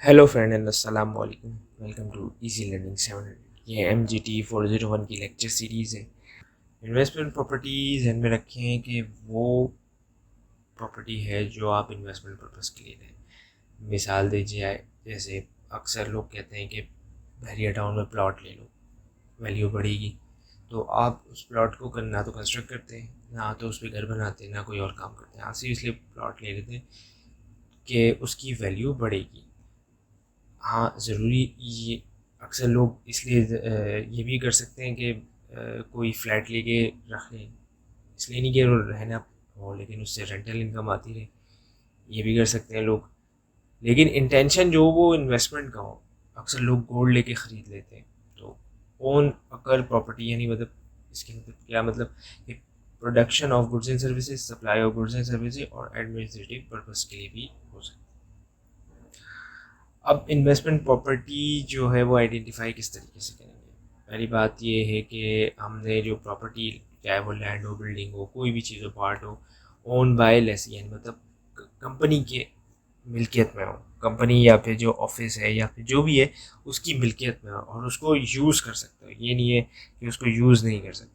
Hello friend and अस्सलाम वालेकुम। Welcome to easy learning 700। ये MGT 401 की लेक्चर सीरीज़ है। इन्वेस्टमेंट प्रॉपर्टीज़ ध्यान में रखें कि वो प्रॉपर्टी है जो आप इन्वेस्टमेंट पर्पज़ के लिए लें। मिसाल दीजिए, जैसे अक्सर लोग कहते हैं कि बहरिया टाउन में प्लॉट ले लो, वैल्यू बढ़ेगी। तो आप उस प्लॉट को ना तो कंस्ट्रक्ट करते हैं, ना तो उस पर घर बनाते हैं, ना कोई और काम करते हैं। आप सिर्फ इसलिए प्लॉट ले लेते हैं कि उसकी वैल्यू बढ़ेगी। हाँ, ज़रूरी ये अक्सर लोग इसलिए ये भी कर सकते हैं कि कोई फ्लैट लेके रख लें, इसलिए नहीं कि वो रहना हो लेकिन उससे रेंटल इनकम आती रहे। ये भी कर सकते हैं लोग, लेकिन इंटेंशन जो वो इन्वेस्टमेंट का हो। अक्सर लोग गोल्ड लेके ख़रीद लेते हैं। तो ओन अकर प्रॉपर्टी यानी मतलब इसके मतलब क्या मतलब कि production of goods and services, supply of goods and services और एडमिनिस्ट्रेटिव पर्पज़ के लिए भी हो सकता है। अब इन्वेस्टमेंट प्रॉपर्टी जो है वो आइडेंटिफाई किस तरीके से करेंगे। पहली बात ये है कि हमने जो प्रॉपर्टी, चाहे वो लैंड हो, बिल्डिंग हो, कोई भी चीज़ हो, पार्ट हो, ओन बाय लेसी यानी मतलब कंपनी के मिल्कियत में हो, कंपनी या फिर जो ऑफिस है या फिर जो भी है उसकी मिल्कियत में हो और उसको यूज़ कर सकते हो। ये नहीं है कि उसको यूज़ नहीं कर सकता।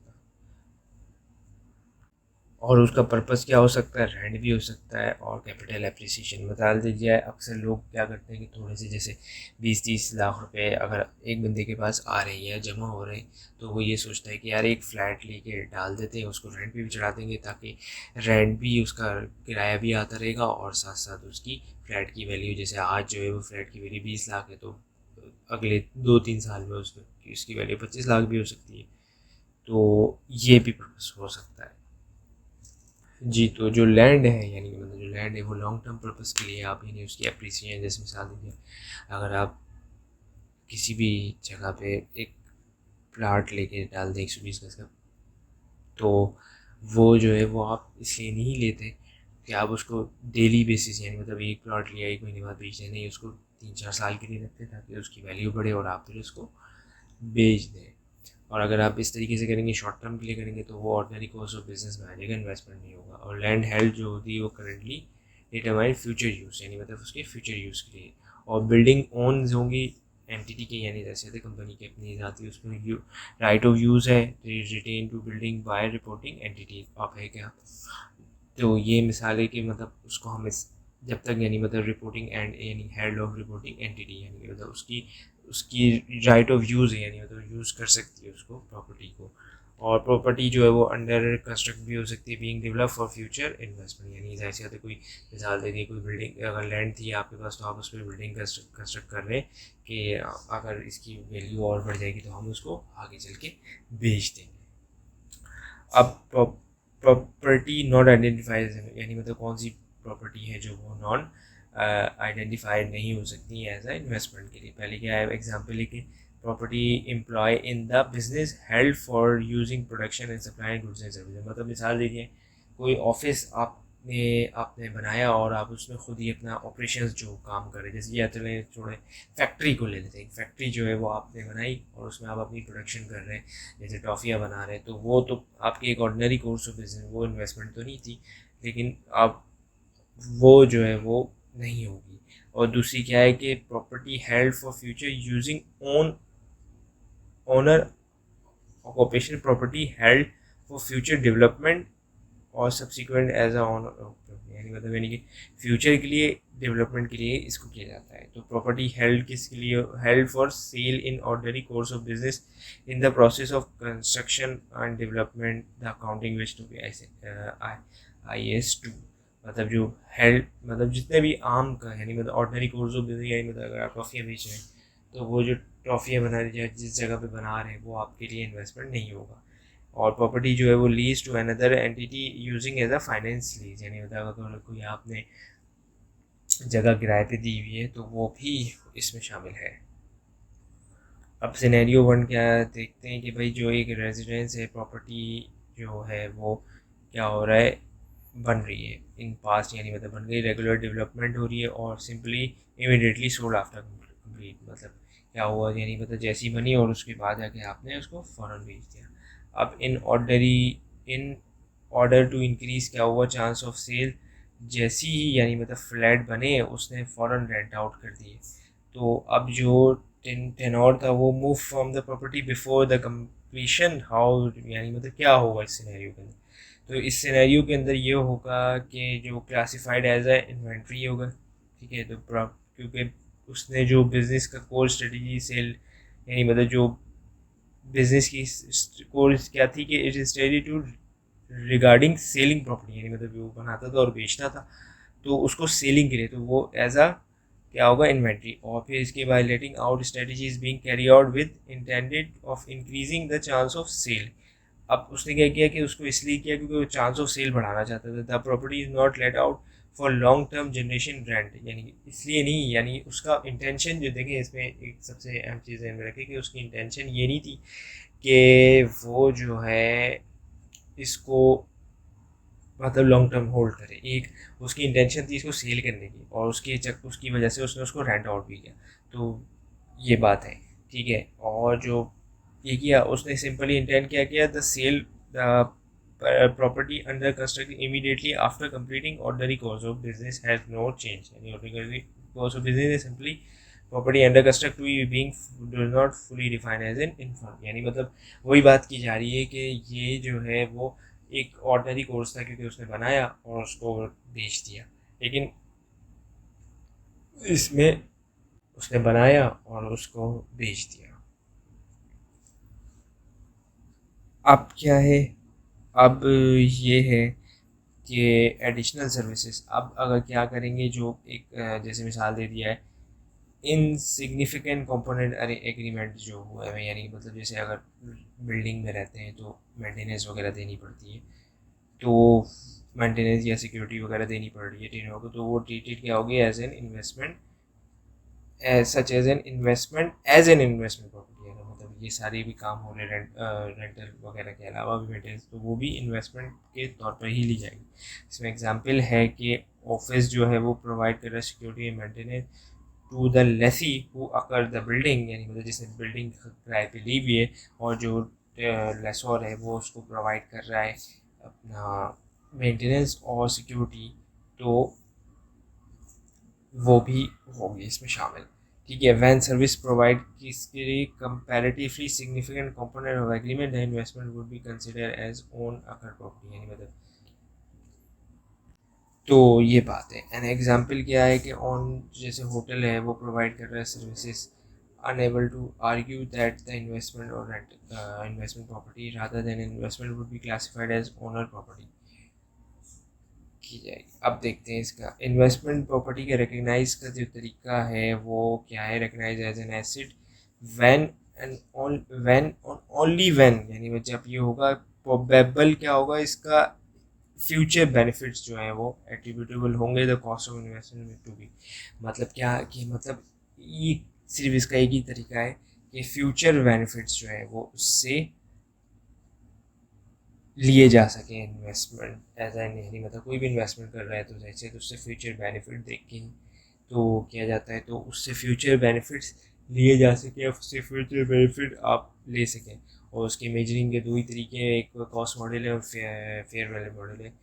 और उसका पर्पस क्या हो सकता है, रेंट भी हो सकता है और कैपिटल एप्रिसिएशन। मिसाल दीजिए, अक्सर लोग क्या करते हैं कि थोड़े से जैसे 20-30 लाख रुपए अगर एक बंदे के पास आ रहे हैं या जमा हो रहे हैं, तो वो ये सोचता है कि यार एक फ़्लैट लेके डाल देते हैं, उसको रेंट पे भी चढ़ा देंगे ताकि रेंट भी, उसका किराया भी आता रहेगा और साथ साथ उसकी फ़्लैट की वैल्यू, जैसे आज जो है वो फ्लैट की वैल्यू 20 लाख है, तो अगले 2-3 साल में उसकी वैल्यू 25 लाख भी हो सकती है। तो ये भी पर्पस हो सकता है। जी, तो जो लैंड है यानी कि मतलब जो लैंड है वो लॉन्ग टर्म पर्पज़ के लिए आप यानी उसकी एप्रिसिएशन, जैसे मिसाल दीजिए, अगर आप किसी भी जगह पे एक प्लाट लेके डाल दें 120 गज का, तो वो जो है वो आप इसलिए नहीं लेते कि आप उसको डेली बेसिस यानी मतलब एक प्लॉट लिया, एक महीने बाद बेच दें। नहीं, उसको 3-4 साल के लिए रखते ताकि उसकी वैल्यू बढ़े और आप फिर उसको बेच दें। और अगर आप इस तरीके से करेंगे, शॉर्ट टर्म के लिए करेंगे, तो वो ऑर्डिनरी कोर्स ऑफ बिजनेस में आ जाएगा, इन्वेस्टमेंट नहीं होगा। और लैंड हेल्ड जो होती है वो करेंटली डिटरमाइन फ्यूचर यूज़ यानी मतलब उसके फ्यूचर यूज़ के लिए। और बिल्डिंग ओन्स होंगी एंटिटी के, यानी जैसे कंपनी की अपनी जाती है, उसमें राइट ऑफ यूज़ है retain to building by reporting entity आप है क्या। तो ये मिसाल है कि मतलब उसको हम इस जब तक यानी मतलब रिपोर्टिंग एंड यानी हेड ऑफ रिपोर्टिंग एंटिटी यानी मतलब उसकी उसकी राइट ऑफ यूज़ है, यानी मतलब यूज़ कर सकती है उसको प्रॉपर्टी को। और प्रॉपर्टी जो है वो अंडर कंस्ट्रक्ट भी हो सकती है, being develop for future investment. यानी जैसे होते कोई मिसाल दे दी, कोई बिल्डिंग अगर लैंड थी आपके पास, तो आप उस पर बिल्डिंग कंस्ट्रक्ट कर रहे हैं कि अगर इसकी वैल्यू और बढ़ जाएगी तो हम उसको आगे चल के बेच देंगे। अब प्रॉपर्टी नॉट आइडेंटिफाइड यानी मतलब कौन सी प्रॉपर्टी है जो वो नॉन आइडेंटिफाइड नहीं हो सकती एज अ इन्वेस्टमेंट के लिए। पहले क्या है, एग्जांपल लेके, property employ in the business held for using production and supply goods and services. मतलब मिसाल दीजिए, कोई ऑफिस आपने आपने बनाया और आप उसमें खुद ही अपना ऑपरेशंस जो काम कर रहे हैं, जैसे या चले छोड़े फैक्ट्री को ले लेते हैं। फैक्ट्री जो है वो आपने बनाई और उसमें आप अपनी प्रोडक्शन कर रहे हैं, जैसे टॉफ़ियाँ बना रहे हैं, तो वो तो आपकी एक ऑर्डिनरी कोर्स ऑफ बिजनेस, वो इन्वेस्टमेंट तो नहीं थी। लेकिन अब वो जो है वो नहीं होगी। और दूसरी क्या है कि property held for future using own owner occupation, property held for future development और सब्सिक्वेंट एज अ ऑनर, यानी कि फ्यूचर के लिए, डेवलपमेंट के लिए इसको किया जाता है। तो प्रॉपर्टी हेल्ड किसके लिए, held for sale in ordinary course of business in the process of construction and development the accounting which to be IS 2। मतलब जो हेल्ड मतलब जितने भी आम का यानी मतलब ऑर्डिनरी कोर्स ऑफ बिजनेस, यानी मतलब अगर आप ट्रॉफियाँ बेच रहे हैं तो वो जो ट्रॉफियाँ बना रही है जिस जगह पे बना रहे हैं वो आपके लिए इन्वेस्टमेंट नहीं होगा। और प्रॉपर्टी जो है वो lease to another entity using as a finance lease, यानी मतलब अगर कोई आपने जगह किराए पे दी हुई है तो वो भी इसमें शामिल है। अब सिनेरियो 1 क्या देखते हैं कि भाई जो एक रेजिडेंस है, प्रॉपर्टी जो है वो क्या हो रहा है, बन रही है इन पास्ट, यानी मतलब बन गई, रेगुलर डेवलपमेंट हो रही है और simply immediately sold after complete. मतलब क्या हुआ, यानी मतलब जैसी बनी और उसके बाद जाके आपने उसको फ़ौरन बेच दिया। अब इन ऑर्डर टू इंक्रीज़ क्या हुआ चांस ऑफ सेल, जैसी ही यानी मतलब फ्लैट बने उसने फ़ौरन रेंट आउट कर दिए। तो अब जो टेनोर था वो move from the property before the completion, how यानी मतलब क्या होगा इस सिनेरियो के अंदर। तो इस सिनेरियो के अंदर ये होगा कि जो क्लासिफाइड एज ए इन्वेंट्री होगा, ठीक है। तो क्योंकि उसने जो बिज़नेस का कोर स्ट्रेटजी सेल, यानी मतलब जो बिज़नेस की कोर क्या थी कि it is ready to regarding selling property, यानी मतलब वो बनाता था और बेचता था, तो उसको सेलिंग के लिए तो वो एज अ क्या होगा इन्वेंट्री। और फिर इसके बाद letting out strategy is being carry out with intended of increasing the chance of sale. अब उसने क्या किया कि उसको इसलिए किया क्योंकि वो चांस ऑफ सेल बढ़ाना चाहता था। The property is not let out for long term generation rent, यानी इसलिए नहीं, यानी उसका इंटेंशन जो देखें इसमें एक सबसे अहम चीज़ ध्यान में रखें कि उसकी इंटेंशन ये नहीं थी कि वो जो है इसको मतलब लॉन्ग टर्म होल्ड करे। एक उसकी इंटेंशन थी इसको सेल करने की, और उसकी वजह से उसने उसको रेंट आउट भी किया। तो ये बात है, ठीक है। और जो ये किया उसने सिंपली इंटेंट क्या किया, the sale the property under construction immediately after completing ordinary course of business has no change, यानी ordinary course of business is simply property under construct to being does not fully define as an inform, यानी मतलब वही बात की जा रही है कि ये जो है वो एक ऑर्डनरी कोर्स था क्योंकि उसने बनाया और उसको बेच दिया। लेकिन इसमें उसने बनाया और उसको बेच दिया। अब क्या है, अब ये है कि एडिशनल सर्विसेज। अब अगर क्या करेंगे, जो एक जैसे मिसाल दे दिया है इनसिग्निफिकेंट कंपोनेंट एग्रीमेंट जो हुआ है, यानी मतलब जैसे अगर बिल्डिंग में रहते हैं तो मेंटेनेंस वगैरह देनी पड़ती है, तो मेंटेनेंस या सिक्योरिटी वगैरह देनी पड़ रही है टीनों को, तो वो ट्रीटेड क्या होगी as an investment, such as an investment property है। तो मतलब ये सारे भी काम हो रहे रेंटल वगैरह के अलावा भी मेंटेनेंस, तो वो भी इन्वेस्टमेंट के तौर पर ही ली जाएगी। इसमें एग्जांपल है कि ऑफिस जो है वो प्रोवाइड कर रहा है security and maintenance to the lessee who occur the building, यानी मतलब जिसने बिल्डिंग किराए पे ली हुई है और जो लेसोर है वो उसको प्रोवाइड कर रहा है अपना मेंटेनेंस और सिक्योरिटी, तो वो भी होगी इसमें शामिल, ठीक है। वैन सर्विस प्रोवाइड किसके लिए comparatively significant component of agreement the investment would be consider as own occur property, यानी मतलब तो ये बात है। एन एग्जांपल क्या है कि ऑन जैसे होटल है वो प्रोवाइड कर रहा है services unable to argue that the investment or rent investment property rather than investment would be classified as owner property की जाएगी। अब देखते हैं इसका इन्वेस्टमेंट प्रॉपर्टी के रिकग्नाइज का जो तरीका है वो क्या है, recognize as an asset when and when only when, यानी वो जब ये होगा प्रोबेबल क्या होगा इसका फ्यूचर बेनिफिट्स जो है वो एट्रीब्यूटेबल होंगे the cost of investment to be. मतलब क्या कि मतलब ये सिर्फ इसका एक ही तरीका है कि फ्यूचर बेनिफिट्स जो है वो उससे लिए जा सके इन्वेस्टमेंट एज एन, यानी मतलब कोई भी इन्वेस्टमेंट कर रहा है तो जैसे तो उससे फ्यूचर बेनिफिट देख के ही तो किया जाता है, तो उससे फ्यूचर बेनिफिट्स लिए जा सके, उससे फ्यूचर बेनिफिट आप ले सकें। और उसके मेजरिंग के दो ही तरीके हैं, एक कॉस्ट मॉडल है और फेयर वैल्यू मॉडल है।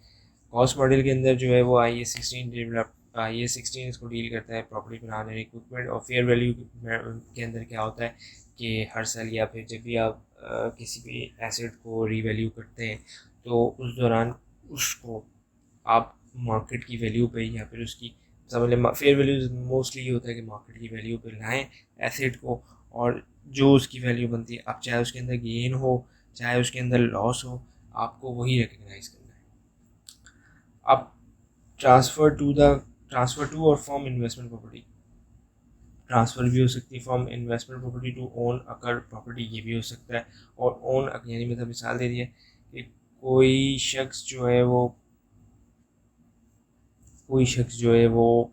कॉस्ट मॉडल के अंदर जो है वो IAS 16 डेवलप IAS 16 इसको डील करता है प्रॉपर्टी प्लान एंड इक्विपमेंट, और फेयर वैल्यू के अंदर क्या होता है कि हर साल या फिर जब भी आप किसी भी एसेट को रीवैल्यू करते हैं तो उस दौरान उसको आप मार्केट की वैल्यू पे या फिर उसकी समझ लें, फेयर वैल्यू मोस्टली ये होता है कि मार्केट की वैल्यू पे लाएं एसेट को, और जो उसकी वैल्यू बनती है अब चाहे उसके अंदर गेन हो चाहे उसके अंदर लॉस हो, आपको वही रिकग्नाइज करना है। अब ट्रांसफ़र टू और फ्रॉम इन्वेस्टमेंट प्रॉपर्टी, ट्रांसफ़र भी हो सकती है from investment property to own occur property, ये भी हो सकता है। और ओन यानी मतलब मिसाल दे दी है कि कोई शख्स जो है वो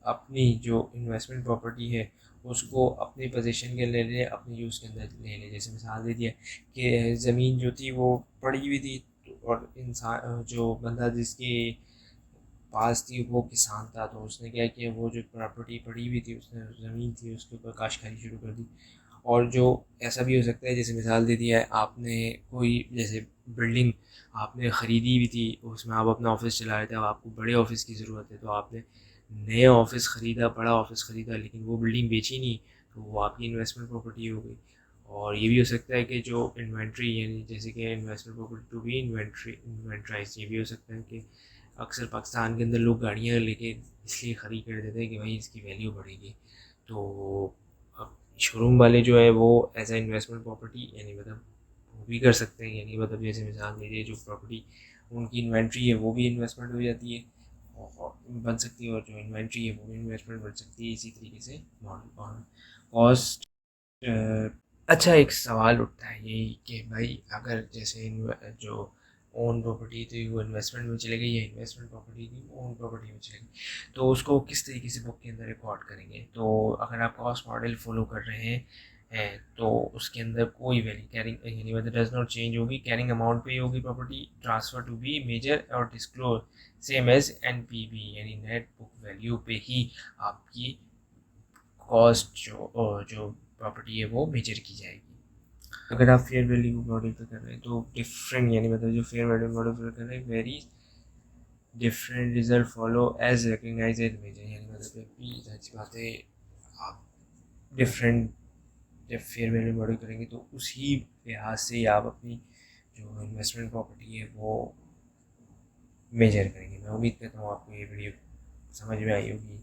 अपनी जो इन्वेस्टमेंट प्रॉपर्टी है उसको अपनी पोजीशन के ले ले, अपने यूज़ के अंदर ले ले। जैसे मिसाल दे दिया कि ज़मीन जो थी वो पड़ी हुई थी और इंसान जो बंदा जिसके पास थी वो किसान था, तो उसने क्या किया वो जो प्रॉपर्टी पड़ी हुई थी उसने ज़मीन थी उसके ऊपर काश्तकारी शुरू कर दी। और जो ऐसा भी हो सकता है जैसे मिसाल दे दिया है आपने कोई जैसे बिल्डिंग आपने ख़रीदी हुई थी उसमें आप अपना ऑफिस चला रहे थे, अब आपको बड़े ऑफिस की ज़रूरत है तो आपने नया ऑफिस ख़रीदा, बड़ा ऑफिस ख़रीदा, लेकिन वो बिल्डिंग बेची नहीं, तो वो आपकी इन्वेस्टमेंट प्रॉपर्टी हो गई। और ये भी हो सकता है कि जो इन्वेंट्री, यानी जैसे कि इन्वेस्टमेंट प्रॉपर्टी टू बी इन्वेंट्राइज, ये भी हो सकता है कि अक्सर पाकिस्तान के अंदर लोग गाड़ियाँ लेके इसलिए ख़रीद कर देते हैं कि भाई इसकी वैल्यू बढ़ेगी। तो अब शोरूम वाले जो है वो एज ए इन्वेस्टमेंट प्रॉपर्टी, यानी मतलब वो भी कर सकते हैं, यानी मतलब जैसे मिसाल लीजिए जो प्रॉपर्टी उनकी इन्वेंट्री है वो भी इन्वेस्टमेंट हो जाती है और बन सकती है, और जो इन्वेंट्री है वो भी इन्वेस्टमेंट बन सकती है। इसी तरीके से मॉडल और कॉस्ट। अच्छा, एक सवाल उठता है यही कि भाई अगर जैसे जो ओन प्रॉपर्टी थी वो इन्वेस्टमेंट में चले गई, या इन्वेस्टमेंट प्रॉपर्टी थी ओन प्रॉपर्टी में चले गई, तो उसको किस तरीके से बुक के अंदर रिकॉर्ड करेंगे। तो अगर आप कॉस्ट मॉडल फॉलो कर रहे हैं तो उसके अंदर कोई वैल्यू कैरिंग, यानी मतलब डज नॉट चेंज होगी, कैरिंग अमाउंट पे ही होगी property, transfer to be measure और डिस्क्लोज सेम एज एनपीवी, यानी नेट बुक वैल्यू पे ही आपकी कॉस्ट जो प्रॉपर्टी है वो मेजर की जाएगी। अगर आप फेयर वैल्यू मॉडल पे कर रहे हैं तो डिफरेंट, यानी मतलब जो फेयर वैल्यू मॉडल पे कर रहे हैं very different result follow as recognize as measure, यानी मतलब भी अच्छी बात है, आप डिफरेंट जब फेयर वैल्यू मॉडल करेंगे तो उसी लिहाज से आप अपनी जो इन्वेस्टमेंट प्रॉपर्टी है वो मेजर करेंगे। मैं उम्मीद करता हूँ आपको ये वीडियो समझ में आई होगी।